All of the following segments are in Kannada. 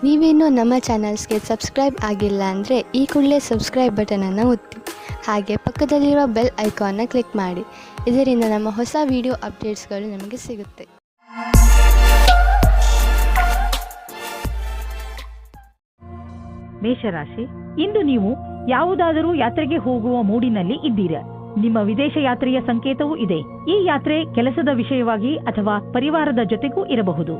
ನೀವೇನೂ ನಮ್ಮ ಚಾನಲ್ಸ್ಗೆ ಸಬ್ಸ್ಕ್ರೈಬ್ ಆಗಿಲ್ಲ ಅಂದರೆ ಈ ಕೂಡಲೇ ಸಬ್ಸ್ಕ್ರೈಬ್ ಬಟನನ್ನು ಒತ್ತಿ, ಹಾಗೆ ಪಕ್ಕದಲ್ಲಿರುವ ಬೆಲ್ ಐಕಾನ್ನ ಕ್ಲಿಕ್ ಮಾಡಿ. ಇದರಿಂದ ನಮ್ಮ ಹೊಸ ವಿಡಿಯೋ ಅಪ್ಡೇಟ್ಸ್ಗಳು ನಿಮಗೆ ಸಿಗುತ್ತೆ. ಮೇಷರಾಶಿ, ಇಂದು ನೀವು ಯಾವುದಾದರೂ ಯಾತ್ರೆಗೆ ಹೋಗುವ ಮೂಡಿನಲ್ಲಿ ಇದ್ದೀರಾ. ನಿಮ್ಮ ವಿದೇಶ ಯಾತ್ರೆಯ ಸಂಕೇತವೂ ಇದೆ. ಈ ಯಾತ್ರೆ ಕೆಲಸದ ವಿಷಯವಾಗಿ ಅಥವಾ ಪರಿವಾರದ ಜೊತೆಗೂ ಇರಬಹುದು.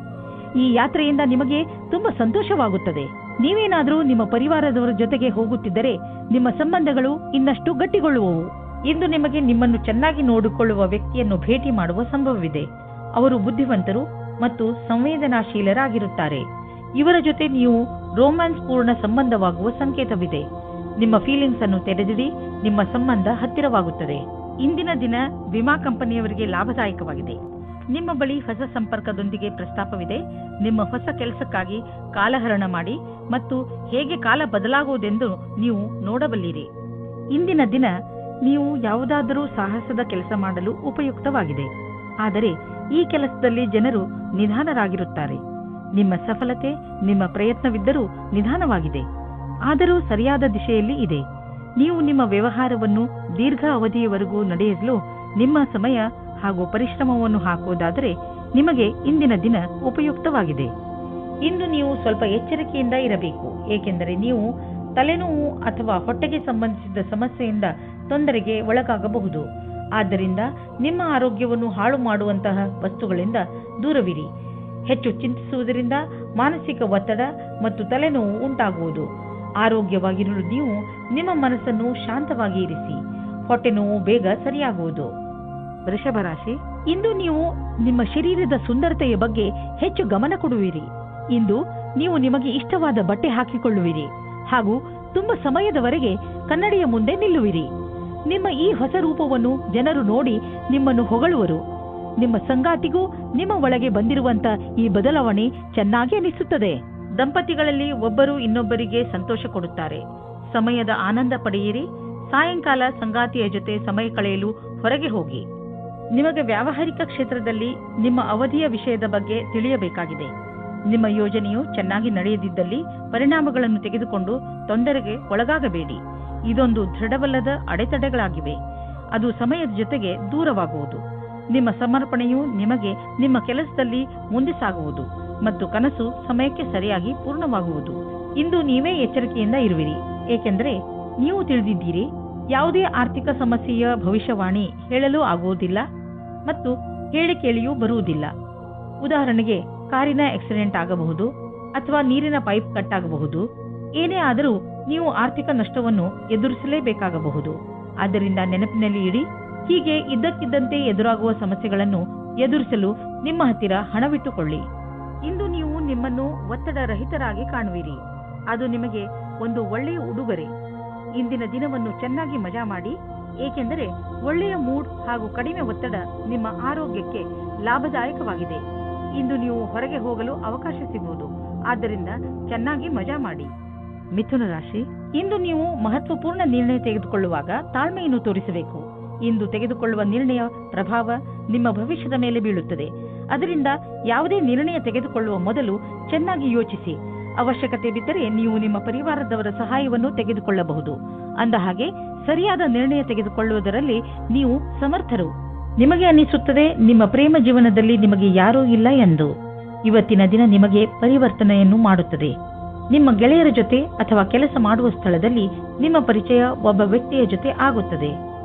ಈ ಯಾತ್ರೆಯಿಂದ ನಿಮಗೆ ತುಂಬಾ ಸಂತೋಷವಾಗುತ್ತದೆ. ನೀವೇನಾದರೂ ನಿಮ್ಮ ಪರಿವಾರದವರ ಜೊತೆಗೆ ಹೋಗುತ್ತಿದ್ದರೆ ನಿಮ್ಮ ಸಂಬಂಧಗಳು ಇನ್ನಷ್ಟು ಗಟ್ಟಿಗೊಳ್ಳುವವು. ಇಂದು ನಿಮಗೆ ನಿಮ್ಮನ್ನು ಚೆನ್ನಾಗಿ ನೋಡಿಕೊಳ್ಳುವ ವ್ಯಕ್ತಿಯನ್ನು ಭೇಟಿ ಮಾಡುವ ಸಂಭವವಿದೆ. ಅವರು ಬುದ್ಧಿವಂತರು ಮತ್ತು ಸಂವೇದನಾಶೀಲರಾಗಿರುತ್ತಾರೆ. ಇವರ ಜೊತೆ ನೀವು ರೋಮ್ಯಾನ್ಸ್ ಪೂರ್ಣ ಸಂಬಂಧವಾಗುವ ಸಂಕೇತವಿದೆ. ನಿಮ್ಮ ಫೀಲಿಂಗ್ಸ್ ಅನ್ನು ತೆರೆದಿಡಿ, ನಿಮ್ಮ ಸಂಬಂಧ ಹತ್ತಿರವಾಗುತ್ತದೆ. ಇಂದಿನ ದಿನ ವಿಮಾ ಕಂಪನಿಯವರಿಗೆ ಲಾಭದಾಯಕವಾಗಿದೆ. ನಿಮ್ಮ ಬಳಿ ಹೊಸ ಸಂಪರ್ಕದೊಂದಿಗೆ ಪ್ರಸ್ತಾಪವಿದೆ. ನಿಮ್ಮ ಹೊಸ ಕೆಲಸಕ್ಕಾಗಿ ಕಾಲಹರಣ ಮಾಡಿ ಮತ್ತು ಹೇಗೆ ಕಾಲ ಬದಲಾಗುವುದೆಂದು ನೀವು ನೋಡಬಲ್ಲಿರಿ. ಇಂದಿನ ದಿನ ನೀವು ಯಾವುದಾದರೂ ಸಾಹಸದ ಕೆಲಸ ಮಾಡಲು ಉಪಯುಕ್ತವಾಗಿದೆ. ಆದರೆ ಈ ಕೆಲಸದಲ್ಲಿ ಜನರು ನಿಧಾನರಾಗಿರುತ್ತಾರೆ. ನಿಮ್ಮ ಸಫಲತೆ ನಿಮ್ಮ ಪ್ರಯತ್ನವಿದ್ದರೂ ನಿಧಾನವಾಗಿದೆ, ಆದರೂ ಸರಿಯಾದ ದಿಶೆಯಲ್ಲಿ ಇದೆ. ನೀವು ನಿಮ್ಮ ವ್ಯವಹಾರವನ್ನು ದೀರ್ಘ ಅವಧಿಯವರೆಗೂ ನಡೆಸಲು ನಿಮ್ಮ ಸಮಯ ಹಾಗೂ ಪರಿಶ್ರಮವನ್ನು ಹಾಕುವುದಾದರೆ ನಿಮಗೆ ಇಂದಿನ ದಿನ ಉಪಯುಕ್ತವಾಗಿದೆ. ಇಂದು ನೀವು ಸ್ವಲ್ಪ ಎಚ್ಚರಿಕೆಯಿಂದ ಇರಬೇಕು, ಏಕೆಂದರೆ ನೀವು ತಲೆನೋವು ಅಥವಾ ಹೊಟ್ಟೆಗೆ ಸಂಬಂಧಿಸಿದ ಸಮಸ್ಯೆಯಿಂದ ತೊಂದರೆಗೆ ಒಳಗಾಗಬಹುದು. ಆದ್ದರಿಂದ ನಿಮ್ಮ ಆರೋಗ್ಯವನ್ನು ಹಾಳು ಮಾಡುವಂತಹ ವಸ್ತುಗಳಿಂದ ದೂರವಿರಿ. ಹೆಚ್ಚು ಚಿಂತಿಸುವುದರಿಂದ ಮಾನಸಿಕ ಒತ್ತಡ ಮತ್ತು ತಲೆನೋವು ಉಂಟಾಗುವುದು. ಆರೋಗ್ಯವಾಗಿರಲು ನೀವು ನಿಮ್ಮ ಮನಸ್ಸನ್ನು ಶಾಂತವಾಗಿ ಇರಿಸಿ. ಹೊಟ್ಟೆ ನೋವು ಬೇಗ ಸರಿಯಾಗುವುದು. ವೃಷಭ ರಾಶಿ, ಇಂದು ನೀವು ನಿಮ್ಮ ಶರೀರದ ಸುಂದರತೆಯ ಬಗ್ಗೆ ಹೆಚ್ಚು ಗಮನ ಕೊಡುವಿರಿ. ಇಂದು ನೀವು ನಿಮಗೆ ಇಷ್ಟವಾದ ಬಟ್ಟೆ ಹಾಕಿಕೊಳ್ಳುವಿರಿ ಹಾಗೂ ತುಂಬಾ ಸಮಯದವರೆಗೆ ಕನ್ನಡಿಯ ಮುಂದೆ ನಿಲ್ಲುವಿರಿ. ನಿಮ್ಮ ಈ ಹೊಸ ರೂಪವನ್ನು ಜನರು ನೋಡಿ ನಿಮ್ಮನ್ನು ಹೊಗಳುವರು. ನಿಮ್ಮ ಸಂಗಾತಿಗೂ ನಿಮ್ಮ ಒಳಗೆ ಬಂದಿರುವಂತ ಈ ಬದಲಾವಣೆ ಚೆನ್ನಾಗಿ ಅನಿಸುತ್ತದೆ. ದಂಪತಿಗಳಲ್ಲಿ ಒಬ್ಬರು ಇನ್ನೊಬ್ಬರಿಗೆ ಸಂತೋಷ ಕೊಡುತ್ತಾರೆ. ಸಮಯದ ಆನಂದ ಪಡೆಯಿರಿ. ಸಾಯಂಕಾಲ ಸಂಗಾತಿಯ ಜೊತೆ ಸಮಯ ಕಳೆಯಲು ಹೊರಗೆ ಹೋಗಿ. ನಿಮಗೆ ವ್ಯಾವಹಾರಿಕ ಕ್ಷೇತ್ರದಲ್ಲಿ ನಿಮ್ಮ ಅವಧಿಯ ವಿಷಯದ ಬಗ್ಗೆ ತಿಳಿಯಬೇಕಾಗಿದೆ. ನಿಮ್ಮ ಯೋಜನೆಯು ಚೆನ್ನಾಗಿ ನಡೆಯದಿದ್ದಲ್ಲಿ ಪರಿಣಾಮಗಳನ್ನು ತೆಗೆದುಕೊಂಡು ತೊಂದರೆಗೆ ಒಳಗಾಗಬೇಡಿ. ಇದೊಂದು ದೃಢವಲ್ಲದ ಅಡೆತಡೆಗಳಾಗಿವೆ. ಅದು ಸಮಯದ ಜೊತೆಗೆ ದೂರವಾಗುವುದು. ನಿಮ್ಮ ಸಮರ್ಪಣೆಯು ನಿಮಗೆ ನಿಮ್ಮ ಕೆಲಸದಲ್ಲಿ ಮುಂದೆ ಸಾಗುವುದು ಮತ್ತು ಕನಸು ಸಮಯಕ್ಕೆ ಸರಿಯಾಗಿ ಪೂರ್ಣವಾಗುವುದು. ಇಂದು ನೀವೇ ಎಚ್ಚರಿಕೆಯಿಂದ ಇರುವಿರಿ, ಏಕೆಂದರೆ ನೀವು ತಿಳಿದಿದ್ದೀರಿ ಯಾವುದೇ ಆರ್ಥಿಕ ಸಮಸ್ಯೆಯ ಭವಿಷ್ಯವಾಣಿ ಹೇಳಲು ಆಗುವುದಿಲ್ಲ ಮತ್ತು ಹೇಳಿ ಕೇಳಿಯೂ ಬರುವುದಿಲ್ಲ. ಉದಾಹರಣೆಗೆ ಕಾರಿನ ಆಕ್ಸಿಡೆಂಟ್ ಆಗಬಹುದು ಅಥವಾ ನೀರಿನ ಪೈಪ್ ಕಟ್ ಆಗಬಹುದು. ಏನೇ ಆದರೂ ನೀವು ಆರ್ಥಿಕ ನಷ್ಟವನ್ನು ಎದುರಿಸಲೇಬೇಕಾಗಬಹುದು. ಆದ್ದರಿಂದ ನೆನಪಿನಲ್ಲಿ ಇಡಿ, ಹೀಗೆ ಇದ್ದಕ್ಕಿದ್ದಂತೆ ಎದುರಾಗುವ ಸಮಸ್ಯೆಗಳನ್ನು ಎದುರಿಸಲು ನಿಮ್ಮ ಹತ್ತಿರ ಹಣವಿಟ್ಟುಕೊಳ್ಳಿ. ಇಂದು ನೀವು ನಿಮ್ಮನ್ನು ಒತ್ತಡ ರಹಿತರಾಗಿ ಕಾಣುವಿರಿ. ಅದು ನಿಮಗೆ ಒಂದು ಒಳ್ಳೆಯ ಉಡುಗೊರೆ. ಇಂದಿನ ದಿನವನ್ನು ಚೆನ್ನಾಗಿ ಮಜಾ ಮಾಡಿ, ಏಕೆಂದರೆ ಒಳ್ಳೆಯ ಮೂಡ್ ಹಾಗೂ ಕಡಿಮೆ ಒತ್ತಡ ನಿಮ್ಮ ಆರೋಗ್ಯಕ್ಕೆ ಲಾಭದಾಯಕವಾಗಿದೆ. ಇಂದು ನೀವು ಹೊರಗೆ ಹೋಗಲು ಅವಕಾಶ ಸಿಗುವುದು, ಆದ್ದರಿಂದ ಚೆನ್ನಾಗಿ ಮಜಾ ಮಾಡಿ. ಮಿಥುನ ರಾಶಿ, ಇಂದು ನೀವು ಮಹತ್ವಪೂರ್ಣ ನಿರ್ಣಯ ತೆಗೆದುಕೊಳ್ಳುವಾಗ ತಾಳ್ಮೆಯನ್ನು ತೋರಿಸಬೇಕು. ಇಂದು ತೆಗೆದುಕೊಳ್ಳುವ ನಿರ್ಣಯ ಪ್ರಭಾವ ನಿಮ್ಮ ಭವಿಷ್ಯದ ಮೇಲೆ ಬೀಳುತ್ತದೆ. ಅದರಿಂದ ಯಾವುದೇ ನಿರ್ಣಯ ತೆಗೆದುಕೊಳ್ಳುವ ಮೊದಲು ಚೆನ್ನಾಗಿ ಯೋಚಿಸಿ. ಅವಶ್ಯಕತೆ ಬಿದ್ದರೆ ನೀವು ನಿಮ್ಮ ಪರಿವಾರದವರ ಸಹಾಯವನ್ನು ತೆಗೆದುಕೊಳ್ಳಬಹುದು. ಅಂದಹಾಗೆ ಸರಿಯಾದ ನಿರ್ಣಯ ತೆಗೆದುಕೊಳ್ಳುವುದರಲ್ಲಿ ನೀವು ಸಮರ್ಥರು. ನಿಮಗೆ ಅನಿಸುತ್ತದೆ ನಿಮ್ಮ ಪ್ರೇಮ ಜೀವನದಲ್ಲಿ ನಿಮಗೆ ಯಾರೂ ಇಲ್ಲ ಎಂದು. ಇವತ್ತಿನ ದಿನ ನಿಮಗೆ ಪರಿವರ್ತನೆಯನ್ನು ಮಾಡುತ್ತದೆ. ನಿಮ್ಮ ಗೆಳೆಯರ ಜೊತೆ ಅಥವಾ ಕೆಲಸ ಮಾಡುವ ಸ್ಥಳದಲ್ಲಿ ನಿಮ್ಮ ಪರಿಚಯ ಒಬ್ಬ ವ್ಯಕ್ತಿಯ ಜೊತೆ ಆಗುತ್ತದೆ.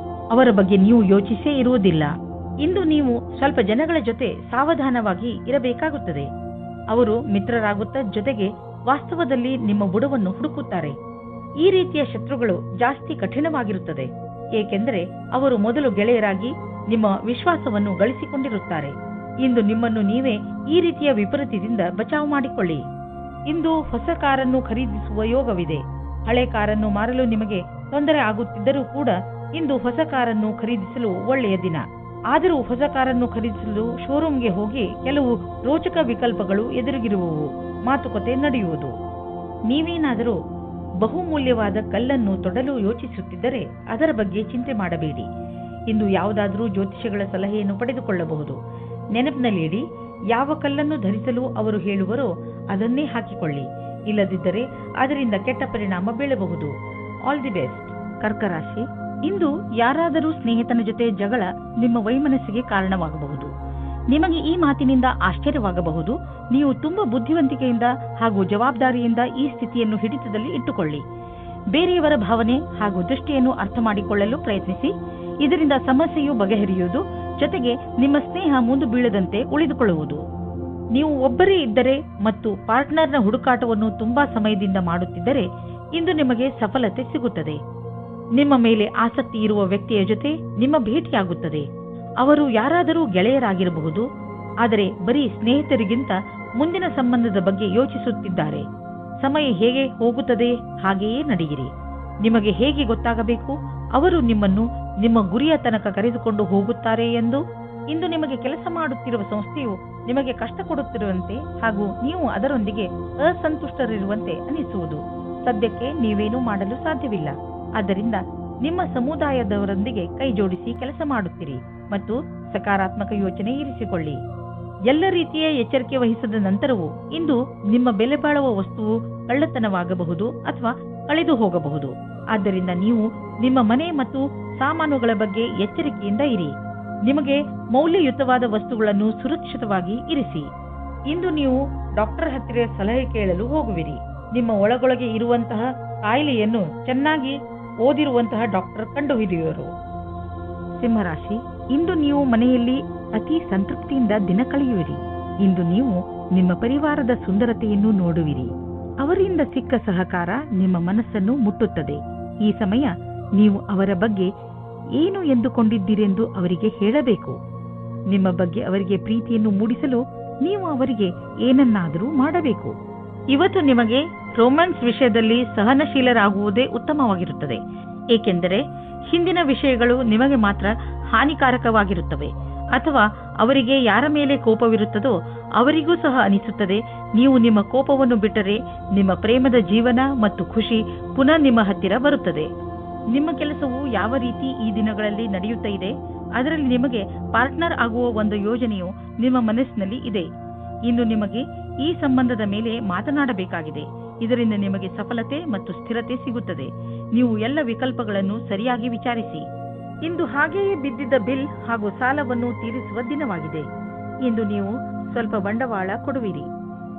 ಅವರ ಬಗ್ಗೆ ನೀವು ಯೋಚಿಸೇ ಇರುವುದಿಲ್ಲ. ಇಂದು ನೀವು ಸ್ವಲ್ಪ ಜನಗಳ ಜೊತೆ ಸಾವಧಾನವಾಗಿ ಇರಬೇಕಾಗುತ್ತದೆ. ಅವರು ಮಿತ್ರರಾಗುತ್ತಾ ಜೊತೆಗೆ ವಾಸ್ತವದಲ್ಲಿ ನಿಮ್ಮ ಬುಡವನ್ನು ಹುಡುಕುತ್ತಾರೆ. ಈ ರೀತಿಯ ಶತ್ರುಗಳು ಜಾಸ್ತಿ ಕಠಿಣವಾಗಿರುತ್ತದೆ, ಏಕೆಂದರೆ ಅವರು ಮೊದಲು ಗೆಳೆಯರಾಗಿ ನಿಮ್ಮ ವಿಶ್ವಾಸವನ್ನು ಗಳಿಸಿಕೊಂಡಿರುತ್ತಾರೆ. ಇಂದು ನಿಮ್ಮನ್ನು ನೀವೇ ಈ ರೀತಿಯ ವಿಪರೀತದಿಂದ ಬಚಾವ್ ಮಾಡಿಕೊಳ್ಳಿ. ಇಂದು ಹೊಸ ಕಾರನ್ನು ಖರೀದಿಸುವ ಯೋಗವಿದೆ. ಹಳೆ ಕಾರನ್ನು ಮಾರಲು ನಿಮಗೆ ತೊಂದರೆ ಆಗುತ್ತಿದ್ದರೂ ಕೂಡ ಇಂದು ಹೊಸ ಕಾರನ್ನು ಖರೀದಿಸಲು ಒಳ್ಳೆಯ ದಿನ. ಆದರೂ ಹೊಸ ಕಾರನ್ನು ಖರೀದಿಸಲು ಶೋರೂಮ್ಗೆ ಹೋಗಿ ಕೆಲವು ರೋಚಕ ವಿಕಲ್ಪಗಳು ಎದುರಿಗಿರುವವು. ಮಾತುಕತೆ ನಡೆಯುವುದು. ನೀವೇನಾದರೂ ಬಹುಮೂಲ್ಯವಾದ ಕಲ್ಲನ್ನು ತೊಡಲು ಯೋಚಿಸುತ್ತಿದ್ದರೆ ಅದರ ಬಗ್ಗೆ ಚಿಂತೆ ಮಾಡಬೇಡಿ. ಇಂದು ಯಾವುದಾದರೂ ಜ್ಯೋತಿಷಿಗಳ ಸಲಹೆಯನ್ನು ಪಡೆದುಕೊಳ್ಳಬಹುದು. ನೆನಪಿನಲ್ಲಿ ಇಡಿ, ಯಾವ ಕಲ್ಲನ್ನು ಧರಿಸಲು ಅವರು ಹೇಳುವರೋ ಅದನ್ನೇ ಹಾಕಿಕೊಳ್ಳಿ. ಇಲ್ಲದಿದ್ದರೆ ಅದರಿಂದ ಕೆಟ್ಟ ಪರಿಣಾಮ ಬೀಳಬಹುದು. All the best. ಕರ್ಕ ರಾಶಿ, ಇಂದು ಯಾರಾದರೂ ಸ್ನೇಹಿತನ ಜೊತೆ ಜಗಳ ನಿಮ್ಮ ವೈಮನಸ್ಸಿಗೆ ಕಾರಣವಾಗಬಹುದು. ನಿಮಗೆ ಈ ಮಾತಿನಿಂದ ಆಶ್ಚರ್ಯವಾಗಬಹುದು. ನೀವು ತುಂಬಾ ಬುದ್ಧಿವಂತಿಕೆಯಿಂದ ಹಾಗೂ ಜವಾಬ್ದಾರಿಯಿಂದ ಈ ಸ್ಥಿತಿಯನ್ನು ಹಿಡಿತದಲ್ಲಿ ಇಟ್ಟುಕೊಳ್ಳಿ. ಬೇರೆಯವರ ಭಾವನೆ ಹಾಗೂ ದೃಷ್ಟಿಯನ್ನು ಅರ್ಥ ಮಾಡಿಕೊಳ್ಳಲು ಪ್ರಯತ್ನಿಸಿ. ಇದರಿಂದ ಸಮಸ್ಯೆಯು ಬಗೆಹರಿಯುವುದು, ಜೊತೆಗೆ ನಿಮ್ಮ ಸ್ನೇಹ ಮುಂದೆ ಬೀಳದಂತೆ ಉಳಿದುಕೊಳ್ಳುವುದು. ನೀವು ಒಬ್ಬರೇ ಇದ್ದರೆ ಮತ್ತು ಪಾರ್ಟ್ನರ್ನ ಹುಡುಕಾಟವನ್ನು ತುಂಬಾ ಸಮಯದಿಂದ ಮಾಡುತ್ತಿದ್ದರೆ ಇಂದು ನಿಮಗೆ ಸಫಲತೆ ಸಿಗುತ್ತದೆ. ನಿಮ್ಮ ಮೇಲೆ ಆಸಕ್ತಿ ಇರುವ ವ್ಯಕ್ತಿಯ ಜೊತೆ ನಿಮ್ಮ ಭೇಟಿಯಾಗುತ್ತದೆ. ಅವರು ಯಾರಾದರೂ ಗೆಳೆಯರಾಗಿರಬಹುದು, ಆದರೆ ಬರೀ ಸ್ನೇಹಿತರಿಗಿಂತ ಮುಂದಿನ ಸಂಬಂಧದ ಬಗ್ಗೆ ಯೋಚಿಸುತ್ತಿದ್ದಾರೆ. ಸಮಯ ಹೇಗೆ ಹೋಗುತ್ತದೆ ಹಾಗೆಯೇ ನಡೆಯಿರಿ. ನಿಮಗೆ ಹೇಗೆ ಗೊತ್ತಾಗಬೇಕು ಅವರು ನಿಮ್ಮನ್ನು ನಿಮ್ಮ ಗುರಿಯ ತನಕ ಕರೆದುಕೊಂಡು ಹೋಗುತ್ತಾರೆ ಎಂದು? ಇಂದು ನಿಮಗೆ ಕೆಲಸ ಮಾಡುತ್ತಿರುವ ಸಂಸ್ಥೆಯು ನಿಮಗೆ ಕಷ್ಟ ಕೊಡುತ್ತಿರುವಂತೆ ಹಾಗೂ ನೀವು ಅದರೊಂದಿಗೆ ಅಸಂತುಷ್ಟರಿರುವಂತೆ ಅನಿಸುವುದು. ಸದ್ಯಕ್ಕೆ ನೀವೇನೂ ಮಾಡಲು ಸಾಧ್ಯವಿಲ್ಲ. ಆದ್ದರಿಂದ ನಿಮ್ಮ ಸಮುದಾಯದವರೊಂದಿಗೆ ಕೈ ಜೋಡಿಸಿ ಕೆಲಸ ಮಾಡುತ್ತೀರಿ ಮತ್ತು ಸಕಾರಾತ್ಮಕ ಯೋಚನೆ ಇರಿಸಿಕೊಳ್ಳಿ. ಎಲ್ಲ ರೀತಿಯ ಎಚ್ಚರಿಕೆ ವಹಿಸಿದ ನಂತರವೂ ಇಂದು ನಿಮ್ಮ ಬೆಲೆ ಬಾಳುವ ವಸ್ತುವು ಕಳ್ಳತನವಾಗಬಹುದು ಅಥವಾ ಕಳೆದು ಹೋಗಬಹುದು. ಆದ್ದರಿಂದ ನೀವು ನಿಮ್ಮ ಮನೆ ಮತ್ತು ಸಾಮಾನುಗಳ ಬಗ್ಗೆ ಎಚ್ಚರಿಕೆಯಿಂದ ಇರಿ. ನಿಮಗೆ ಮೌಲ್ಯಯುತವಾದ ವಸ್ತುಗಳನ್ನು ಸುರಕ್ಷಿತವಾಗಿ ಇರಿಸಿ. ಇಂದು ನೀವು ಡಾಕ್ಟರ್ ಹತ್ತಿರ ಸಲಹೆ ಕೇಳಲು ಹೋಗುವಿರಿ. ನಿಮ್ಮ ಒಳಗೊಳಗೆ ಇರುವಂತಹ ಕಾಯಿಲೆಯನ್ನು ಚೆನ್ನಾಗಿ ಓದಿರುವಂತಹ ಡಾಕ್ಟರ್ ಕಂಡುಹಿಡಿಯುವರು. ಸಿಂಹರಾಶಿ, ಇಂದು ನೀವು ಮನೆಯಲ್ಲಿ ಅತಿ ಸಂತೃಪ್ತಿಯಿಂದ ದಿನ ಕಳೆಯುವಿರಿ. ಇಂದು ನೀವು ನಿಮ್ಮ ಪರಿವಾರದ ಸುಂದರತೆಯನ್ನು ನೋಡುವಿರಿ. ಅವರಿಂದ ಸಿಕ್ಕ ಸಹಕಾರ ನಿಮ್ಮ ಮನಸ್ಸನ್ನು ಮುಟ್ಟುತ್ತದೆ. ಈ ಸಮಯ ನೀವು ಅವರ ಬಗ್ಗೆ ಏನು ಎಂದುಕೊಂಡಿದ್ದೀರೆಂದು ಅವರಿಗೆ ಹೇಳಬೇಕು. ನಿಮ್ಮ ಬಗ್ಗೆ ಅವರಿಗೆ ಪ್ರೀತಿಯನ್ನು ಮೂಡಿಸಲು ನೀವು ಅವರಿಗೆ ಏನನ್ನಾದರೂ ಮಾಡಬೇಕು. ಇವತ್ತು ನಿಮಗೆ ರೊಮ್ಯಾನ್ಸ್ ವಿಷಯದಲ್ಲಿ ಸಹನಶೀಲರಾಗುವುದೇ ಉತ್ತಮವಾಗಿರುತ್ತದೆ. ಏಕೆಂದರೆ ಹಿಂದಿನ ವಿಷಯಗಳು ನಿಮಗೆ ಮಾತ್ರ ಹಾನಿಕಾರಕವಾಗಿರುತ್ತವೆ, ಅಥವಾ ಅವರಿಗೆ ಯಾರ ಮೇಲೆ ಕೋಪವಿರುತ್ತದೋ ಅವರಿಗೂ ಸಹ ಅನಿಸುತ್ತದೆ. ನೀವು ನಿಮ್ಮ ಕೋಪವನ್ನು ಬಿಟ್ಟರೆ ನಿಮ್ಮ ಪ್ರೇಮದ ಜೀವನ ಮತ್ತು ಖುಷಿ ಪುನಃ ನಿಮ್ಮ ಹತ್ತಿರ ಬರುತ್ತದೆ. ನಿಮ್ಮ ಕೆಲಸವು ಯಾವ ರೀತಿ ಈ ದಿನಗಳಲ್ಲಿ ನಡೆಯುತ್ತಾ ಇದೆ, ಅದರಲ್ಲಿ ನಿಮಗೆ ಪಾರ್ಟ್ನರ್ ಆಗುವ ಒಂದು ಯೋಜನೆಯು ನಿಮ್ಮ ಮನಸ್ಸಿನಲ್ಲಿ ಇದೆ. ಇಂದು ನಿಮಗೆ ಈ ಸಂಬಂಧದ ಮೇಲೆ ಮಾತನಾಡಬೇಕಾಗಿದೆ. ಇದರಿಂದ ನಿಮಗೆ ಸಫಲತೆ ಮತ್ತು ಸ್ಥಿರತೆ ಸಿಗುತ್ತದೆ. ನೀವು ಎಲ್ಲ ವಿಕಲ್ಪಗಳನ್ನು ಸರಿಯಾಗಿ ವಿಚಾರಿಸಿ. ಇಂದು ಹಾಗೆಯೇ ಬಿದ್ದಿದ್ದ ಬಿಲ್ ಹಾಗೂ ಸಾಲವನ್ನು ತೀರಿಸುವ ದಿನವಾಗಿದೆ. ಇಂದು ನೀವು ಸ್ವಲ್ಪ ಬಂಡವಾಳ ಕೊಡುವಿರಿ.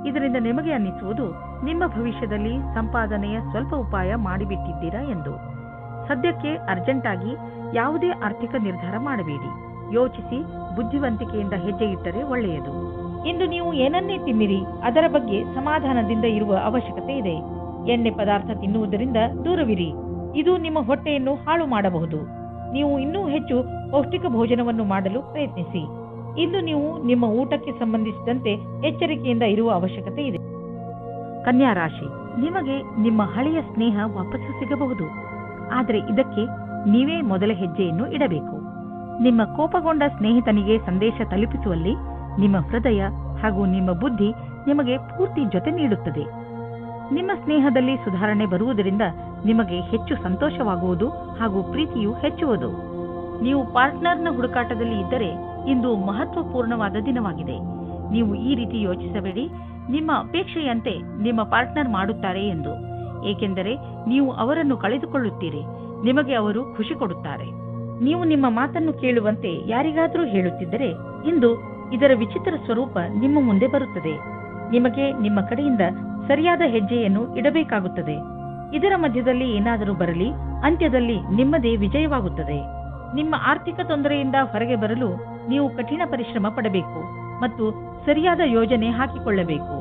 ಇದರಿಂದ ನಿಮಗೆ ಅನ್ನಿಸುವುದು ನಿಮ್ಮ ಭವಿಷ್ಯದಲ್ಲಿ ಸಂಪಾದನೆಯ ಸ್ವಲ್ಪ ಉಪಾಯ ಮಾಡಿಬಿಟ್ಟಿದ್ದೀರಾ ಎಂದು. ಸದ್ಯಕ್ಕೆ ಅರ್ಜೆಂಟ್ ಆಗಿ ಯಾವುದೇ ಆರ್ಥಿಕ ನಿರ್ಧಾರ ಮಾಡಬೇಡಿ. ಯೋಚಿಸಿ ಬುದ್ಧಿವಂತಿಕೆಯಿಂದ ಹೆಜ್ಜೆ ಇಟ್ಟರೆ ಒಳ್ಳೆಯದು. ಇಂದು ನೀವು ಏನನ್ನೇ ತಿನ್ನಿರಿ, ಅದರ ಬಗ್ಗೆ ಸಮಾಧಾನದಿಂದ ಇರುವ ಅವಶ್ಯಕತೆ ಇದೆ. ಎಣ್ಣೆ ಪದಾರ್ಥ ತಿನ್ನುವುದರಿಂದ ದೂರವಿರಿ. ಇದು ನಿಮ್ಮ ಹೊಟ್ಟೆಯನ್ನು ಹಾಳು ಮಾಡಬಹುದು. ನೀವು ಇನ್ನೂ ಹೆಚ್ಚು ಪೌಷ್ಟಿಕ ಭೋಜನವನ್ನು ಮಾಡಲು ಪ್ರಯತ್ನಿಸಿ. ಇಂದು ನೀವು ನಿಮ್ಮ ಊಟಕ್ಕೆ ಸಂಬಂಧಿಸಿದಂತೆ ಎಚ್ಚರಿಕೆಯಿಂದ ಇರುವ ಅವಶ್ಯಕತೆ ಇದೆ. ಕನ್ಯಾ ರಾಶಿ, ನಿಮಗೆ ನಿಮ್ಮ ಹಳೆಯ ಸ್ನೇಹ ವಾಪಸ್ಸು ಸಿಗಬಹುದು. ಆದರೆ ಇದಕ್ಕೆ ನೀವೇ ಮೊದಲ ಹೆಜ್ಜೆಯನ್ನು ಇಡಬೇಕು. ನಿಮ್ಮ ಕೋಪಗೊಂಡ ಸ್ನೇಹಿತನಿಗೆ ಸಂದೇಶ ತಲುಪಿಸುವಲ್ಲಿ ನಿಮ್ಮ ಹೃದಯ ಹಾಗೂ ನಿಮ್ಮ ಬುದ್ಧಿ ನಿಮಗೆ ಪೂರ್ತಿ ಜೊತೆ ನೀಡುತ್ತದೆ. ನಿಮ್ಮ ಸ್ನೇಹದಲ್ಲಿ ಸುಧಾರಣೆ ಬರುವುದರಿಂದ ನಿಮಗೆ ಹೆಚ್ಚು ಸಂತೋಷವಾಗುವುದು ಹಾಗೂ ಪ್ರೀತಿಯು ಹೆಚ್ಚುವುದು. ನೀವು ಪಾರ್ಟ್ನರ್ನ ಹುಡುಕಾಟದಲ್ಲಿ ಇದ್ದರೆ ಇಂದು ಮಹತ್ವಪೂರ್ಣವಾದ ದಿನವಾಗಿದೆ. ನೀವು ಈ ರೀತಿ ಯೋಚಿಸಬೇಡಿ, ನಿಮ್ಮ ಅಪೇಕ್ಷೆಯಂತೆ ನಿಮ್ಮ ಪಾರ್ಟ್ನರ್ ಮಾಡುತ್ತಾರೆ ಎಂದು. ಏಕೆಂದರೆ ನೀವು ಅವರನ್ನು ಕಳೆದುಕೊಳ್ಳುತ್ತೀರಿ. ನಿಮಗೆ ಅವರು ಖುಷಿ ಕೊಡುತ್ತಾರೆ. ನೀವು ನಿಮ್ಮ ಮಾತನ್ನು ಕೇಳುವಂತೆ ಯಾರಿಗಾದರೂ ಹೇಳುತ್ತಿದ್ದರೆ ಇಂದು ಇದರ ವಿಚಿತ್ರ ಸ್ವರೂಪ ನಿಮ್ಮ ಮುಂದೆ ಬರುತ್ತದೆ. ನಿಮಗೆ ನಿಮ್ಮ ಕಡೆಯಿಂದ ಸರಿಯಾದ ಹೆಜ್ಜೆಯನ್ನು ಇಡಬೇಕಾಗುತ್ತದೆ. ಇದರ ಮಧ್ಯದಲ್ಲಿ ಏನಾದರೂ ಬರಲಿ, ಅಂತ್ಯದಲ್ಲಿ ನಿಮ್ಮದೇ ವಿಜಯವಾಗುತ್ತದೆ. ನಿಮ್ಮ ಆರ್ಥಿಕ ತೊಂದರೆಯಿಂದ ಹೊರಗೆ ಬರಲು ನೀವು ಕಠಿಣ ಪರಿಶ್ರಮ ಪಡಬೇಕು ಮತ್ತು ಸರಿಯಾದ ಯೋಜನೆ ಹಾಕಿಕೊಳ್ಳಬೇಕು.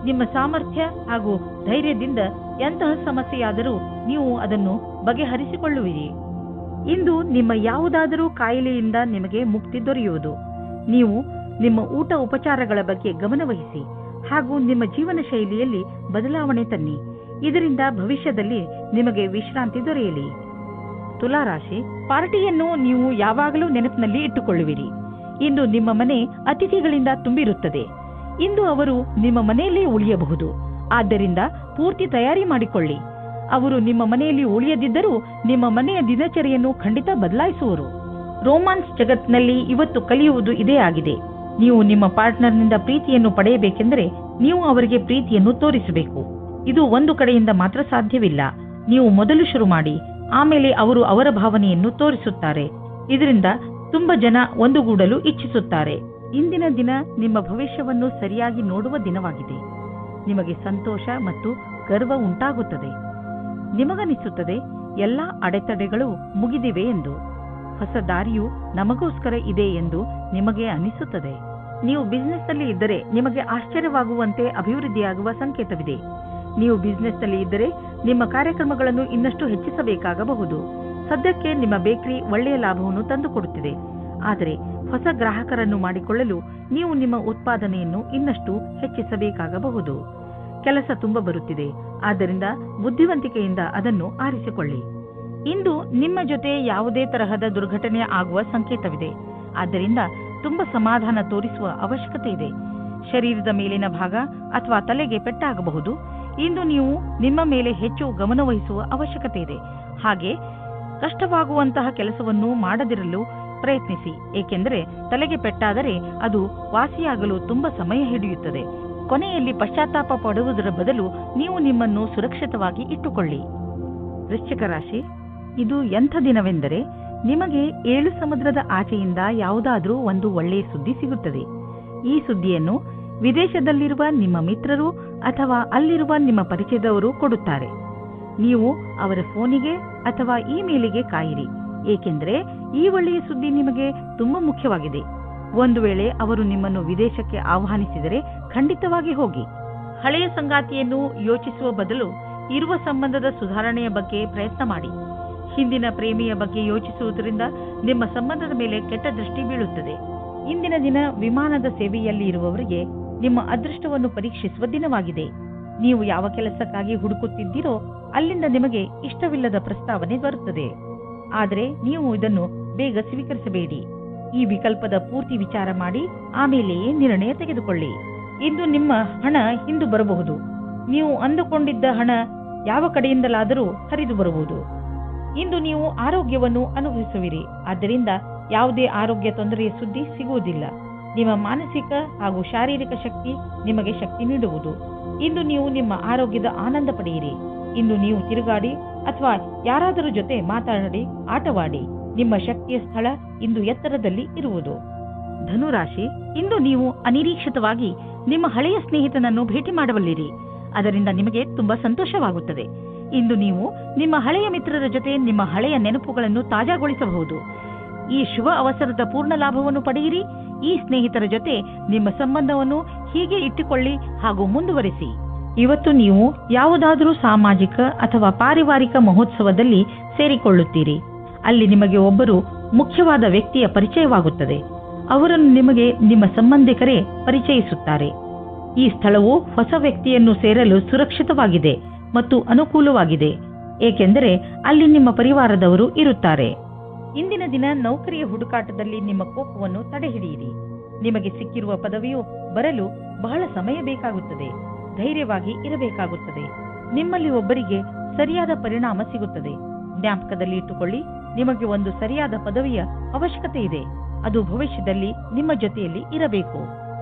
ನಿಮ್ಮ ಸಾಮರ್ಥ್ಯ ಹಾಗೂ ಧೈರ್ಯದಿಂದ ಎಂತಹ ಸಮಸ್ಯೆಯಾದರೂ ನೀವು ಅದನ್ನು ಬಗೆಹರಿಸಿಕೊಳ್ಳುವಿರಿ. ಇಂದು ನಿಮ್ಮ ಯಾವುದಾದರೂ ಕಾಯಿಲೆಯಿಂದ ನಿಮಗೆ ಮುಕ್ತಿ ದೊರೆಯುವುದು. ನೀವು ನಿಮ್ಮ ಊಟ ಉಪಚಾರಗಳ ಬಗ್ಗೆ ಗಮನವಹಿಸಿ ಹಾಗೂ ನಿಮ್ಮ ಜೀವನ ಶೈಲಿಯಲ್ಲಿ ಬದಲಾವಣೆ ತನ್ನಿ. ಇದರಿಂದ ಭವಿಷ್ಯದಲ್ಲಿ ನಿಮಗೆ ವಿಶ್ರಾಂತಿ ದೊರೆಯಲಿ. ತುಲಾರಾಶಿ, ಪಾರ್ಟಿಯನ್ನು ನೀವು ಯಾವಾಗಲೂ ನೆನಪಿನಲ್ಲಿ ಇಟ್ಟುಕೊಳ್ಳುವಿರಿ. ಇಂದು ನಿಮ್ಮ ಮನೆ ಅತಿಥಿಗಳಿಂದ ತುಂಬಿರುತ್ತದೆ. ಇಂದು ಅವರು ನಿಮ್ಮ ಮನೆಯಲ್ಲೇ ಉಳಿಯಬಹುದು. ಆದ್ದರಿಂದ ಪೂರ್ತಿ ತಯಾರಿ ಮಾಡಿಕೊಳ್ಳಿ. ಅವರು ನಿಮ್ಮ ಮನೆಯಲ್ಲಿ ಉಳಿಯದಿದ್ದರೂ ನಿಮ್ಮ ಮನೆಯ ದಿನಚರಿಯನ್ನು ಖಂಡಿತ ಬದಲಾಯಿಸುವರು. ರೋಮಾನ್ಸ್ ಜಗತ್ತಿನಲ್ಲಿ ಇವತ್ತು ಕಲಿಯುವುದು ಇದೇ ಆಗಿದೆ. ನೀವು ನಿಮ್ಮ ಪಾರ್ಟ್ನರ್ನಿಂದ ಪ್ರೀತಿಯನ್ನು ಪಡೆಯಬೇಕೆಂದರೆ ನೀವು ಅವರಿಗೆ ಪ್ರೀತಿಯನ್ನು ತೋರಿಸಬೇಕು. ಇದು ಒಂದು ಕಡೆಯಿಂದ ಮಾತ್ರ ಸಾಧ್ಯವಿಲ್ಲ. ನೀವು ಮೊದಲು ಶುರು ಮಾಡಿ, ಆಮೇಲೆ ಅವರು ಅವರ ಭಾವನೆಯನ್ನು ತೋರಿಸುತ್ತಾರೆ. ಇದರಿಂದ ತುಂಬಾ ಜನ ಒಂದುಗೂಡಲು ಇಚ್ಛಿಸುತ್ತಾರೆ. ಇಂದಿನ ದಿನ ನಿಮ್ಮ ಭವಿಷ್ಯವನ್ನು ಸರಿಯಾಗಿ ನೋಡುವ ದಿನವಾಗಿದೆ. ನಿಮಗೆ ಸಂತೋಷ ಮತ್ತು ಗರ್ವ ಉಂಟಾಗುತ್ತದೆ. ನಿಮಗನಿಸುತ್ತದೆ ಎಲ್ಲ ಅಡೆತಡೆಗಳು ಮುಗಿದಿವೆ ಎಂದು. ಹೊಸ ದಾರಿಯು ನಮಗೋಸ್ಕರ ಇದೆ ಎಂದು ನಿಮಗೆ ಅನಿಸುತ್ತದೆ. ನೀವು ಬಿಸಿನೆಸ್ನಲ್ಲಿ ಇದ್ದರೆ ನಿಮಗೆ ಆಶ್ಚರ್ಯವಾಗುವಂತೆ ಅಭಿವೃದ್ಧಿಯಾಗುವ ಸಂಕೇತವಿದೆ. ನೀವು ಬಿಸಿನೆಸ್ನಲ್ಲಿ ಇದ್ದರೆ ನಿಮ್ಮ ಕಾರ್ಯಕ್ರಮಗಳನ್ನು ಇನ್ನಷ್ಟು ಹೆಚ್ಚಿಸಬೇಕಾಗಬಹುದು. ಸದ್ಯಕ್ಕೆ ನಿಮ್ಮ ಬೇಕರಿ ಒಳ್ಳೆಯ ಲಾಭವನ್ನು ತಂದುಕೊಡುತ್ತಿದೆ. ಆದರೆ ಹೊಸ ಗ್ರಾಹಕರನ್ನು ಮಾಡಿಕೊಳ್ಳಲು ನೀವು ನಿಮ್ಮ ಉತ್ಪಾದನೆಯನ್ನು ಇನ್ನಷ್ಟು ಹೆಚ್ಚಿಸಬೇಕಾಗಬಹುದು. ಕೆಲಸ ತುಂಬ ಬರುತ್ತಿದೆ, ಆದ್ದರಿಂದ ಬುದ್ಧಿವಂತಿಕೆಯಿಂದ ಅದನ್ನು ಆರಿಸಿಕೊಳ್ಳಿ. ಇಂದು ನಿಮ್ಮ ಜೊತೆ ಯಾವುದೇ ತರಹದ ದುರ್ಘಟನೆ ಆಗುವ ಸಂಕೇತವಿದೆ. ಆದ್ದರಿಂದ ತುಂಬ ಸಮಾಧಾನ ತೋರಿಸುವ ಅವಶ್ಯಕತೆ ಇದೆ. ಶರೀರದ ಮೇಲಿನ ಭಾಗ ಅಥವಾ ತಲೆಗೆ ಪೆಟ್ಟಾಗಬಹುದು. ಇಂದು ನೀವು ನಿಮ್ಮ ಮೇಲೆ ಹೆಚ್ಚು ಗಮನವಹಿಸುವ ಅವಶ್ಯಕತೆ ಇದೆ. ಹಾಗೆ ಕಷ್ಟವಾಗುವಂತಹ ಕೆಲಸವನ್ನು ಮಾಡದಿರಲು ಪ್ರಯತ್ನಿಸಿ, ಏಕೆಂದರೆ ತಲೆಗೆ ಪೆಟ್ಟಾದರೆ ಅದು ವಾಸಿಯಾಗಲು ತುಂಬಾ ಸಮಯ ಹಿಡಿಯುತ್ತದೆ. ಕೊನೆಯಲ್ಲಿ ಪಶ್ಚಾತ್ತಾಪ ಪಡುವುದರ ಬದಲು ನೀವು ನಿಮ್ಮನ್ನು ಸುರಕ್ಷಿತವಾಗಿ ಇಟ್ಟುಕೊಳ್ಳಿ. ವೃಶ್ಚಿಕ ರಾಶಿ, ಇದು ಎಂಥ ದಿನವೆಂದರೆ ನಿಮಗೆ 7 ಸಮುದ್ರದ ಆಚೆಯಿಂದ ಯಾವುದಾದ್ರೂ ಒಂದು ಒಳ್ಳೆಯ ಸುದ್ದಿ ಸಿಗುತ್ತದೆ. ಈ ಸುದ್ದಿಯನ್ನು ವಿದೇಶದಲ್ಲಿರುವ ನಿಮ್ಮ ಮಿತ್ರರು ಅಥವಾ ಅಲ್ಲಿರುವ ನಿಮ್ಮ ಪರಿಚಯದವರು ಕೊಡುತ್ತಾರೆ. ನೀವು ಅವರ ಫೋನಿಗೆ ಅಥವಾ ಇಮೇಲಿಗೆ ಕಾಯಿರಿ, ಏಕೆಂದರೆ ಈ ಒಳ್ಳೆಯ ಸುದ್ದಿ ನಿಮಗೆ ತುಂಬಾ ಮುಖ್ಯವಾಗಿದೆ. ಒಂದು ವೇಳೆ ಅವರು ನಿಮ್ಮನ್ನು ವಿದೇಶಕ್ಕೆ ಆಹ್ವಾನಿಸಿದರೆ ಖಂಡಿತವಾಗಿ ಹೋಗಿ. ಹಳೆಯ ಸಂಗಾತಿಯನ್ನು ಯೋಚಿಸುವ ಬದಲು ಇರುವ ಸಂಬಂಧದ ಸುಧಾರಣೆಯ ಬಗ್ಗೆ ಪ್ರಯತ್ನ ಮಾಡಿ. ಹಿಂದಿನ ಪ್ರೇಮಿಯ ಬಗ್ಗೆ ಯೋಚಿಸುವುದರಿಂದ ನಿಮ್ಮ ಸಂಬಂಧದ ಮೇಲೆ ಕೆಟ್ಟ ದೃಷ್ಟಿ ಬೀಳುತ್ತದೆ. ಇಂದಿನ ದಿನ ವಿಮಾನದ ಸೇವೆಯಲ್ಲಿ ಇರುವವರಿಗೆ ನಿಮ್ಮ ಅದೃಷ್ಟವನ್ನು ಪರೀಕ್ಷಿಸುವ ದಿನವಾಗಿದೆ. ನೀವು ಯಾವ ಕೆಲಸಕ್ಕಾಗಿ ಹುಡುಕುತ್ತಿದ್ದೀರೋ ಅಲ್ಲಿಂದ ನಿಮಗೆ ಇಷ್ಟವಿಲ್ಲದ ಪ್ರಸ್ತಾವನೆ ಬರುತ್ತದೆ. ಆದರೆ ನೀವು ಇದನ್ನು ಬೇಗ ಸ್ವೀಕರಿಸಬೇಡಿ. ಈ ವಿಕಲ್ಪದ ಪೂರ್ತಿ ವಿಚಾರ ಮಾಡಿ ಆಮೇಲೆಯೇ ನಿರ್ಣಯ ತೆಗೆದುಕೊಳ್ಳಿ. ಇಂದು ನಿಮ್ಮ ಹಣ ಹಿಂದು ಬರಬಹುದು. ನೀವು ಅಂದುಕೊಂಡಿದ್ದ ಹಣ ಯಾವ ಕಡೆಯಿಂದಲಾದರೂ ಹರಿದು ಬರಬಹುದು. ಇಂದು ನೀವು ಆರೋಗ್ಯವನ್ನು ಅನುಭವಿಸುವಿರಿ. ಆದ್ದರಿಂದ ಯಾವುದೇ ಆರೋಗ್ಯ ತೊಂದರೆಯ ಸುದ್ದಿ ಸಿಗುವುದಿಲ್ಲ. ನಿಮ್ಮ ಮಾನಸಿಕ ಹಾಗೂ ಶಾರೀರಿಕ ಶಕ್ತಿ ನಿಮಗೆ ಶಕ್ತಿ ನೀಡುವುದು. ಇಂದು ನೀವು ನಿಮ್ಮ ಆರೋಗ್ಯದ ಆನಂದ ಪಡೆಯಿರಿ. ಇಂದು ನೀವು ತಿರುಗಾಡಿ ಅಥವಾ ಯಾರಾದರೂ ಜೊತೆ ಮಾತಾಡಿ ಆಟವಾಡಿ. ನಿಮ್ಮ ಶಕ್ತಿಯ ಸ್ಥಳ ಇಂದು ಎತ್ತರದಲ್ಲಿ ಇರುವುದು. ಧನುರಾಶಿ, ಇಂದು ನೀವು ಅನಿರೀಕ್ಷಿತವಾಗಿ ನಿಮ್ಮ ಹಳೆಯ ಸ್ನೇಹಿತನನ್ನು ಭೇಟಿ ಮಾಡಬಲ್ಲಿರಿ. ಅದರಿಂದ ನಿಮಗೆ ತುಂಬಾ ಸಂತೋಷವಾಗುತ್ತದೆ. ಇಂದು ನೀವು ನಿಮ್ಮ ಹಳೆಯ ಮಿತ್ರರ ಜೊತೆ ನಿಮ್ಮ ಹಳೆಯ ನೆನಪುಗಳನ್ನು ತಾಜಾಗೊಳಿಸಬಹುದು. ಈ ಶುಭ ಅವಸರದ ಪೂರ್ಣ ಲಾಭವನ್ನು ಪಡೆಯಿರಿ. ಈ ಸ್ನೇಹಿತರ ಜೊತೆ ನಿಮ್ಮ ಸಂಬಂಧವನ್ನು ಹೀಗೆ ಇಟ್ಟುಕೊಳ್ಳಿ ಹಾಗೂ ಮುಂದುವರಿಸಿ. ಇವತ್ತು ನೀವು ಯಾವುದಾದರೂ ಸಾಮಾಜಿಕ ಅಥವಾ ಪಾರಿವಾರಿಕ ಮಹೋತ್ಸವದಲ್ಲಿ ಸೇರಿಕೊಳ್ಳುತ್ತೀರಿ. ಅಲ್ಲಿ ನಿಮಗೆ ಒಬ್ಬರು ಮುಖ್ಯವಾದ ವ್ಯಕ್ತಿಯ ಪರಿಚಯವಾಗುತ್ತದೆ. ಅವರನ್ನು ನಿಮಗೆ ನಿಮ್ಮ ಸಂಬಂಧಿಕರೇ ಪರಿಚಯಿಸುತ್ತಾರೆ. ಈ ಸ್ಥಳವು ಹೊಸ ವ್ಯಕ್ತಿಯನ್ನು ಸೇರಲು ಸುರಕ್ಷಿತವಾಗಿದೆ ಮತ್ತು ಅನುಕೂಲವಾಗಿದೆ, ಏಕೆಂದರೆ ಅಲ್ಲಿ ನಿಮ್ಮ ಪರಿವಾರದವರು ಇರುತ್ತಾರೆ. ಇಂದಿನ ದಿನ ನೌಕರಿಯ ಹುಡುಕಾಟದಲ್ಲಿ ನಿಮ್ಮ ಕೋಪವನ್ನು ತಡೆಹಿಡಿಯಿರಿ. ನಿಮಗೆ ಸಿಕ್ಕಿರುವ ಪದವಿಯು ಬರಲು ಬಹಳ ಸಮಯ ಬೇಕಾಗುತ್ತದೆ. ಧೈರ್ಯವಾಗಿ ಇರಬೇಕಾಗುತ್ತದೆ. ನಿಮ್ಮಲ್ಲಿ ಒಬ್ಬರಿಗೆ ಸರಿಯಾದ ಪರಿಣಾಮ ಸಿಗುತ್ತದೆ. ಜ್ಞಾಪಕದಲ್ಲಿ ಇಟ್ಟುಕೊಳ್ಳಿ, ನಿಮಗೆ ಒಂದು ಸರಿಯಾದ ಪದವಿಯ ಅವಶ್ಯಕತೆ ಇದೆ. ಅದು ಭವಿಷ್ಯದಲ್ಲಿ ನಿಮ್ಮ ಜೊತೆಯಲ್ಲಿ ಇರಬೇಕು.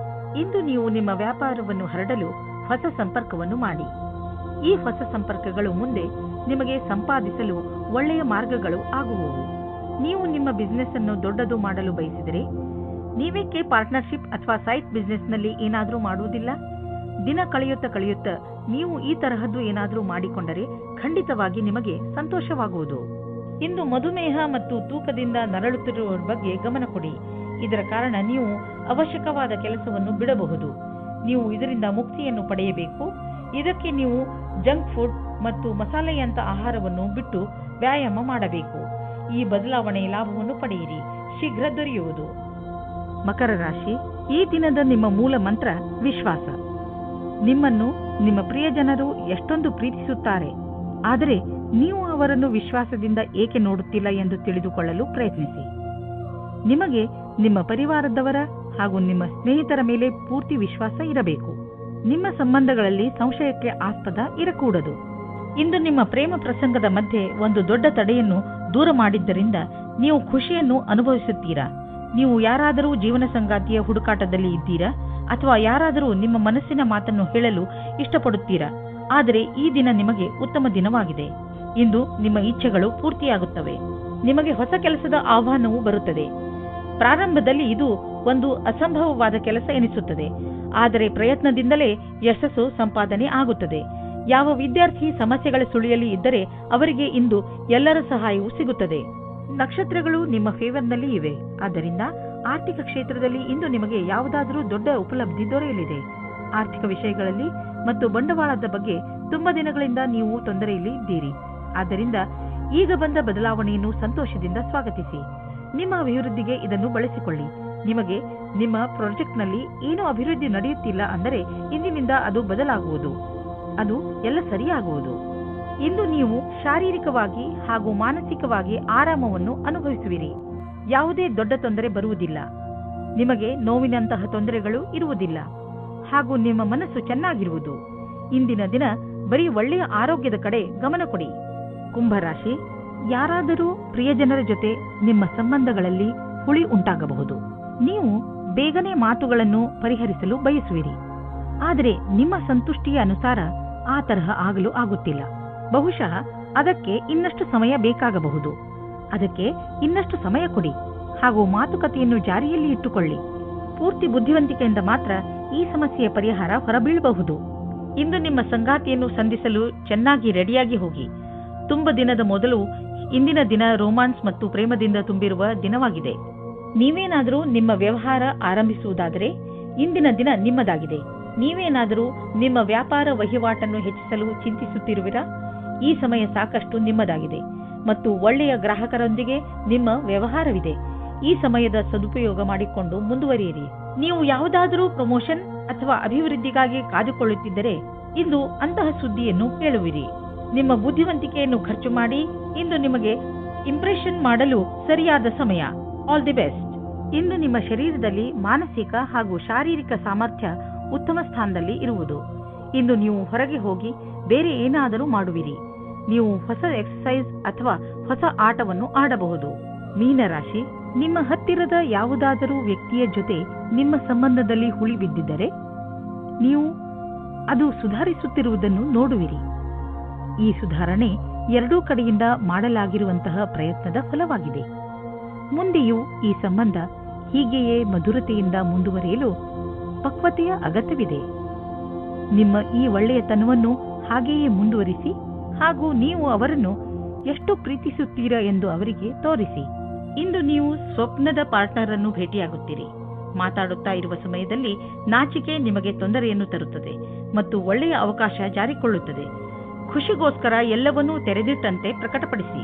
ಇಂದು ನೀವು ನಿಮ್ಮ ವ್ಯಾಪಾರವನ್ನು ಹರಡಲು ಹೊಸ ಸಂಪರ್ಕವನ್ನು ಮಾಡಿ. ಈ ಹೊಸ ಸಂಪರ್ಕಗಳು ಮುಂದೆ ನಿಮಗೆ ಸಂಪಾದಿಸಲು ಒಳ್ಳೆಯ ಮಾರ್ಗಗಳು ಆಗುವವು. ನೀವು ನಿಮ್ಮ ಬಿಸಿನೆಸ್ ಅನ್ನು ದೊಡ್ಡದು ಮಾಡಲು ಬಯಸಿದರೆ ನೀವೇಕೆ ಪಾರ್ಟ್ನರ್ಶಿಪ್ ಅಥವಾ ಸೈಟ್ ಬಿಸಿನೆಸ್ನಲ್ಲಿ ಏನಾದರೂ ಮಾಡುವುದಿಲ್ಲ? ದಿನ ಕಳೆಯುತ್ತಾ ನೀವು ಈ ತರಹದ್ದು ಏನಾದರೂ ಮಾಡಿಕೊಂಡರೆ ಖಂಡಿತವಾಗಿ ನಿಮಗೆ ಸಂತೋಷವಾಗುವುದು. ಇಂದು ಮಧುಮೇಹ ಮತ್ತು ತೂಕದಿಂದ ನರಳುತ್ತಿರುವವರ ಬಗ್ಗೆ ಗಮನ ಕೊಡಿ. ಇದರ ಕಾರಣ ನೀವು ಅವಶ್ಯಕವಾದ ಕೆಲಸವನ್ನು ಬಿಡಬಹುದು. ನೀವು ಇದರಿಂದ ಮುಕ್ತಿಯನ್ನು ಪಡೆಯಬೇಕು. ಇದಕ್ಕೆ ನೀವು ಜಂಕ್ ಫುಡ್ ಮತ್ತು ಮಸಾಲೆಯಂತ ಆಹಾರವನ್ನು ಬಿಟ್ಟು ವ್ಯಾಯಾಮ ಮಾಡಬೇಕು. ಈ ಬದಲಾವಣೆಯ ಲಾಭವನ್ನು ಪಡೆಯಿರಿ, ಶೀಘ್ರ ದೊರೆಯುವುದು. ಮಕರ ರಾಶಿ, ಈ ದಿನದ ನಿಮ್ಮ ಮೂಲ ಮಂತ್ರ ವಿಶ್ವಾಸ. ನಿಮ್ಮನ್ನು ನಿಮ್ಮ ಪ್ರಿಯಜನರು ಎಷ್ಟೊಂದು ಪ್ರೀತಿಸುತ್ತಾರೆ, ಆದರೆ ನೀವು ಅವರನ್ನು ವಿಶ್ವಾಸದಿಂದ ಏಕೆ ನೋಡುತ್ತಿಲ್ಲ ಎಂದು ತಿಳಿದುಕೊಳ್ಳಲು ಪ್ರಯತ್ನಿಸಿ. ನಿಮಗೆ ನಿಮ್ಮ ಪರಿವಾರದವರ ಹಾಗೂ ನಿಮ್ಮ ಸ್ನೇಹಿತರ ಮೇಲೆ ಪೂರ್ತಿ ವಿಶ್ವಾಸ ಇರಬೇಕು. ನಿಮ್ಮ ಸಂಬಂಧಗಳಲ್ಲಿ ಸಂಶಯಕ್ಕೆ ಆಸ್ಪದ ಇರಕೂಡದು. ಇಂದು ನಿಮ್ಮ ಪ್ರೇಮ ಪ್ರಸಂಗದ ಮಧ್ಯೆ ಒಂದು ದೊಡ್ಡ ತಡೆಯನ್ನು ದೂರ ಮಾಡಿದ್ದರಿಂದ ನೀವು ಖುಷಿಯನ್ನು ಅನುಭವಿಸುತ್ತೀರಾ. ನೀವು ಯಾರಾದರೂ ಜೀವನ ಸಂಗಾತಿಯ ಹುಡುಕಾಟದಲ್ಲಿ ಇದ್ದೀರಾ ಅಥವಾ ಯಾರಾದರೂ ನಿಮ್ಮ ಮನಸ್ಸಿನ ಮಾತನ್ನು ಹೇಳಲು ಇಷ್ಟಪಡುತ್ತೀರಾ? ಆದರೆ ಈ ದಿನ ನಿಮಗೆ ಉತ್ತಮ ದಿನವಾಗಿದೆ. ಇಂದು ನಿಮ್ಮ ಇಚ್ಛೆಗಳು ಪೂರ್ತಿಯಾಗುತ್ತವೆ. ನಿಮಗೆ ಹೊಸ ಕೆಲಸದ ಆಹ್ವಾನವೂ ಬರುತ್ತದೆ. ಪ್ರಾರಂಭದಲ್ಲಿ ಇದು ಒಂದು ಅಸಂಭವವಾದ ಕೆಲಸ ಎನಿಸುತ್ತದೆ, ಆದರೆ ಪ್ರಯತ್ನದಿಂದಲೇ ಯಶಸ್ಸು ಸಂಪಾದನೆ ಆಗುತ್ತದೆ. ಯಾವ ವಿದ್ಯಾರ್ಥಿ ಸಮಸ್ಯೆಗಳ ಸುಳಿಯಲ್ಲಿ ಇದ್ದರೆ ಅವರಿಗೆ ಇಂದು ಎಲ್ಲರ ಸಹಾಯವೂ ಸಿಗುತ್ತದೆ. ನಕ್ಷತ್ರಗಳು ನಿಮ್ಮ ಫೇವರ್ನಲ್ಲಿ ಇವೆ. ಆದ್ದರಿಂದ ಆರ್ಥಿಕ ಕ್ಷೇತ್ರದಲ್ಲಿ ಇಂದು ನಿಮಗೆ ಯಾವುದಾದರೂ ದೊಡ್ಡ ಉಪಲಬ್ಧಿ ದೊರೆಯಲಿದೆ. ಆರ್ಥಿಕ ವಿಷಯಗಳಲ್ಲಿ ಮತ್ತು ಬಂಡವಾಳದ ಬಗ್ಗೆ ತುಂಬಾ ದಿನಗಳಿಂದ ನೀವು ತೊಂದರೆಯಲ್ಲಿ ಇದ್ದೀರಿ. ಆದ್ದರಿಂದ ಈಗ ಬಂದ ಬದಲಾವಣೆಯನ್ನು ಸಂತೋಷದಿಂದ ಸ್ವಾಗತಿಸಿ. ನಿಮ್ಮ ಅಭಿವೃದ್ಧಿಗೆ ಇದನ್ನು ಬಳಸಿಕೊಳ್ಳಿ. ನಿಮಗೆ ನಿಮ್ಮ ಪ್ರಾಜೆಕ್ಟ್ನಲ್ಲಿ ಏನೋ ಅಭಿವೃದ್ಧಿ ನಡೆಯುತ್ತಿಲ್ಲ ಅಂದರೆ ಇಂದಿನಿಂದ ಅದು ಬದಲಾಗುವುದು, ಅದು ಎಲ್ಲ ಸರಿಯಾಗುವುದು. ಇಂದು ನೀವು ಶಾರೀರಿಕವಾಗಿ ಹಾಗೂ ಮಾನಸಿಕವಾಗಿ ಆರಾಮವನ್ನು ಅನುಭವಿಸುವಿರಿ. ಯಾವುದೇ ದೊಡ್ಡ ತೊಂದರೆ ಬರುವುದಿಲ್ಲ. ನಿಮಗೆ ನೋವಿನಂತಹ ತೊಂದರೆಗಳು ಇರುವುದಿಲ್ಲ ಹಾಗೂ ನಿಮ್ಮ ಮನಸ್ಸು ಚೆನ್ನಾಗಿರುವುದು. ಇಂದಿನ ದಿನ ಬರೀ ಒಳ್ಳೆಯ ಆರೋಗ್ಯದ ಕಡೆ ಗಮನ ಕೊಡಿ. ಕುಂಭರಾಶಿ, ಯಾರಾದರೂ ಪ್ರಿಯಜನರ ಜೊತೆ ನಿಮ್ಮ ಸಂಬಂಧಗಳಲ್ಲಿ ಹುಳಿ ಉಂಟಾಗಬಹುದು. ನೀವು ಬೇಗನೆ ಮಾತುಗಳನ್ನು ಪರಿಹರಿಸಲು ಬಯಸುವಿರಿ, ಆದರೆ ನಿಮ್ಮ ಸಂತುಷ್ಟಿಯ ಅನುಸಾರ ಆ ತರಹ ಆಗಲು ಆಗುತ್ತಿಲ್ಲ. ಬಹುಶಃ ಅದಕ್ಕೆ ಇನ್ನಷ್ಟು ಸಮಯ ಬೇಕಾಗಬಹುದು. ಅದಕ್ಕೆ ಇನ್ನಷ್ಟು ಸಮಯ ಕೊಡಿ ಹಾಗೂ ಮಾತುಕತೆಯನ್ನು ಜಾರಿಯಲ್ಲಿ ಇಟ್ಟುಕೊಳ್ಳಿ. ಪೂರ್ತಿ ಬುದ್ಧಿವಂತಿಕೆಯಿಂದ ಮಾತ್ರ ಈ ಸಮಸ್ಯೆಯ ಪರಿಹಾರ ಹೊರಬೀಳಬಹುದು. ಇಂದು ನಿಮ್ಮ ಸಂಗಾತಿಯನ್ನು ಸಂಧಿಸಲು ಚೆನ್ನಾಗಿ ರೆಡಿಯಾಗಿ ಹೋಗಿ. ತುಂಬ ದಿನದ ಮೊದಲು ಇಂದಿನ ದಿನ ರೋಮಾನ್ಸ್ ಮತ್ತು ಪ್ರೇಮದಿಂದ ತುಂಬಿರುವ ದಿನವಾಗಿದೆ. ನೀವೇನಾದರೂ ನಿಮ್ಮ ವ್ಯವಹಾರ ಆರಂಭಿಸುವುದಾದರೆ ಇಂದಿನ ದಿನ ನಿಮ್ಮದಾಗಿದೆ. ನೀವೇನಾದರೂ ನಿಮ್ಮ ವ್ಯಾಪಾರ ವಹಿವಾಟನ್ನು ಹೆಚ್ಚಿಸಲು ಚಿಂತಿಸುತ್ತಿರುವಿರಾ? ಈ ಸಮಯ ಸಾಕಷ್ಟು ನಿಮ್ಮದಾಗಿದೆ ಮತ್ತು ಒಳ್ಳೆಯ ಗ್ರಾಹಕರೊಂದಿಗೆ ನಿಮ್ಮ ವ್ಯವಹಾರವಿದೆ. ಈ ಸಮಯದ ಸದುಪಯೋಗ ಮಾಡಿಕೊಂಡು ಮುಂದುವರಿಯಿರಿ. ನೀವು ಯಾವುದಾದರೂ ಪ್ರಮೋಷನ್ ಅಥವಾ ಅಭಿವೃದ್ಧಿಗಾಗಿ ಕಾದುಕೊಳ್ಳುತ್ತಿದ್ದರೆ ಇಂದು ಅಂತಹ ಸುದ್ದಿಯನ್ನು ಕೇಳುವಿರಿ. ನಿಮ್ಮ ಬುದ್ಧಿವಂತಿಕೆಯನ್ನು ಖರ್ಚು ಮಾಡಿ. ಇಂದು ನಿಮಗೆ ಇಂಪ್ರೆಷನ್ ಮಾಡಲು ಸರಿಯಾದ ಸಮಯ. All the best. ಇಂದು ನಿಮ್ಮ ಶರೀರದಲ್ಲಿ ಮಾನಸಿಕ ಹಾಗೂ ಶಾರೀರಿಕ ಸಾಮರ್ಥ್ಯ ಉತ್ತಮ ಸ್ಥಾನದಲ್ಲಿ ಇರುವುದು. ಇಂದು ನೀವು ಹೊರಗೆ ಹೋಗಿ ಬೇರೆ ಏನಾದರೂ ಮಾಡುವಿರಿ. ನೀವು ಹೊಸ ಎಕ್ಸರ್ಸೈಸ್ ಅಥವಾ ಹೊಸ ಆಟವನ್ನು ಆಡಬಹುದು. ಮೀನರಾಶಿ, ನಿಮ್ಮ ಹತ್ತಿರದ ಯಾವುದಾದರೂ ವ್ಯಕ್ತಿಯ ಜೊತೆ ನಿಮ್ಮ ಸಂಬಂಧದಲ್ಲಿ ಹುಳಿ ಬಿದ್ದಿದ್ದರೆ ನೀವು ಅದು ಸುಧಾರಿಸುತ್ತಿರುವುದನ್ನು ನೋಡುವಿರಿ. ಈ ಸುಧಾರಣೆ ಎರಡೂ ಕಡೆಯಿಂದ ಮಾಡಲಾಗಿರುವಂತಹ ಪ್ರಯತ್ನದ ಫಲವಾಗಿದೆ. ಮುಂದೆಯೂ ಈ ಸಂಬಂಧ ಹೀಗೆಯೇ ಮಧುರತೆಯಿಂದ ಮುಂದುವರಿಯಲು ಪಕ್ವತೆಯ ಅಗತ್ಯವಿದೆ. ನಿಮ್ಮ ಈ ಒಳ್ಳೆಯತನವನ್ನು ಹಾಗೆಯೇ ಮುಂದುವರಿಸಿ ಹಾಗೂ ನೀವು ಅವರನ್ನು ಎಷ್ಟು ಪ್ರೀತಿಸುತ್ತೀರಾ ಎಂದು ಅವರಿಗೆ ತೋರಿಸಿ. ಇಂದು ನೀವು ಸ್ವಪ್ನದ ಪಾರ್ಟ್ನರ್ ಅನ್ನು ಭೇಟಿಯಾಗುತ್ತೀರಿ. ಮಾತಾಡುತ್ತಾ ಇರುವ ಸಮಯದಲ್ಲಿ ನಾಚಿಕೆ ನಿಮಗೆ ತೊಂದರೆಯನ್ನು ತರುತ್ತದೆ ಮತ್ತು ಒಳ್ಳೆಯ ಅವಕಾಶ ಜಾರಿಕೊಳ್ಳುತ್ತದೆ. ಖುಷಿಗೋಸ್ಕರ ಎಲ್ಲವನ್ನೂ ತೆರೆದಿಟ್ಟಂತೆ ಪ್ರಕಟಪಡಿಸಿ.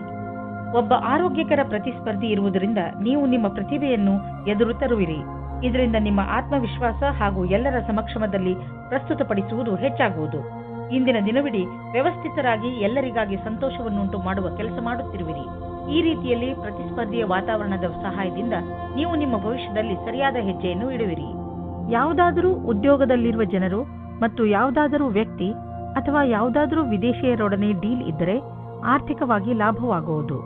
ಒಬ್ಬ ಆರೋಗ್ಯಕರ ಪ್ರತಿಸ್ಪರ್ಧಿ ಇರುವುದರಿಂದ ನೀವು ನಿಮ್ಮ ಪ್ರತಿಭೆಯನ್ನು ಎದುರು ತರುವಿರಿ. ಇದರಿಂದ ನಿಮ್ಮ ಆತ್ಮವಿಶ್ವಾಸ ಹಾಗೂ ಎಲ್ಲರ ಸಮಕ್ಷಮದಲ್ಲಿ ಪ್ರಸ್ತುತಪಡಿಸುವುದು ಹೆಚ್ಚಾಗುವುದು. ಇಂದಿನ ದಿನವಿಡೀ ವ್ಯವಸ್ಥಿತರಾಗಿ ಎಲ್ಲರಿಗಾಗಿ ಸಂತೋಷವನ್ನುಂಟು ಮಾಡುವ ಕೆಲಸ ಮಾಡುತ್ತಿರುವಿರಿ. ಈ ರೀತಿಯಲ್ಲಿ ಪ್ರತಿಸ್ಪರ್ಧಿಯ ವಾತಾವರಣದ ಸಹಾಯದಿಂದ ನೀವು ನಿಮ್ಮ ಭವಿಷ್ಯದಲ್ಲಿ ಸರಿಯಾದ ಹೆಜ್ಜೆಯನ್ನು ಇಡುವಿರಿ. ಯಾವುದಾದರೂ ಉದ್ಯೋಗದಲ್ಲಿರುವ ಜನರು ಮತ್ತು ಯಾವುದಾದರೂ ವ್ಯಕ್ತಿ ಅಥವಾ ಯಾವುದಾದರೂ ವಿದೇಶಿಯರೊಡನೆ ಡೀಲ್ ಇದ್ದರೆ ಆರ್ಥಿಕವಾಗಿ ಲಾಭವಾಗುವುದು.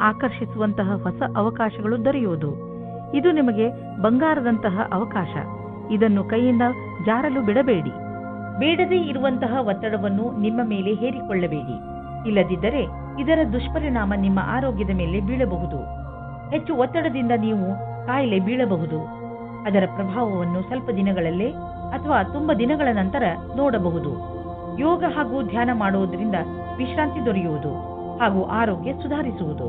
ಆಕರ್ಷಿಸುವಂತಹ ಹೊಸ ಅವಕಾಶಗಳು ದೊರೆಯುವುದು. ಇದು ನಿಮಗೆ ಬಂಗಾರದಂತಹ ಅವಕಾಶ. ಇದನ್ನು ಕೈಯಿಂದ ಜಾರಲು ಬಿಡಬೇಡಿ. ಬೇಡದೇ ಇರುವಂತಹ ಒತ್ತಡವನ್ನು ನಿಮ್ಮ ಮೇಲೆ ಹೇರಿಕೊಳ್ಳಬೇಡಿ. ಇಲ್ಲದಿದ್ದರೆ ಇದರ ದುಷ್ಪರಿಣಾಮ ನಿಮ್ಮ ಆರೋಗ್ಯದ ಮೇಲೆ ಬೀಳಬಹುದು. ಹೆಚ್ಚು ಒತ್ತಡದಿಂದ ನೀವು ಕಾಯಿಲೆ ಬೀಳಬಹುದು. ಅದರ ಪ್ರಭಾವವನ್ನು ಸ್ವಲ್ಪ ದಿನಗಳಲ್ಲೇ ಅಥವಾ ತುಂಬಾ ದಿನಗಳ ನಂತರ ನೋಡಬಹುದು. ಯೋಗ ಹಾಗೂ ಧ್ಯಾನ ಮಾಡುವುದರಿಂದ ವಿಶ್ರಾಂತಿ ದೊರೆಯುವುದು ಹಾಗೂ ಆರೋಗ್ಯ ಸುಧಾರಿಸುವುದು.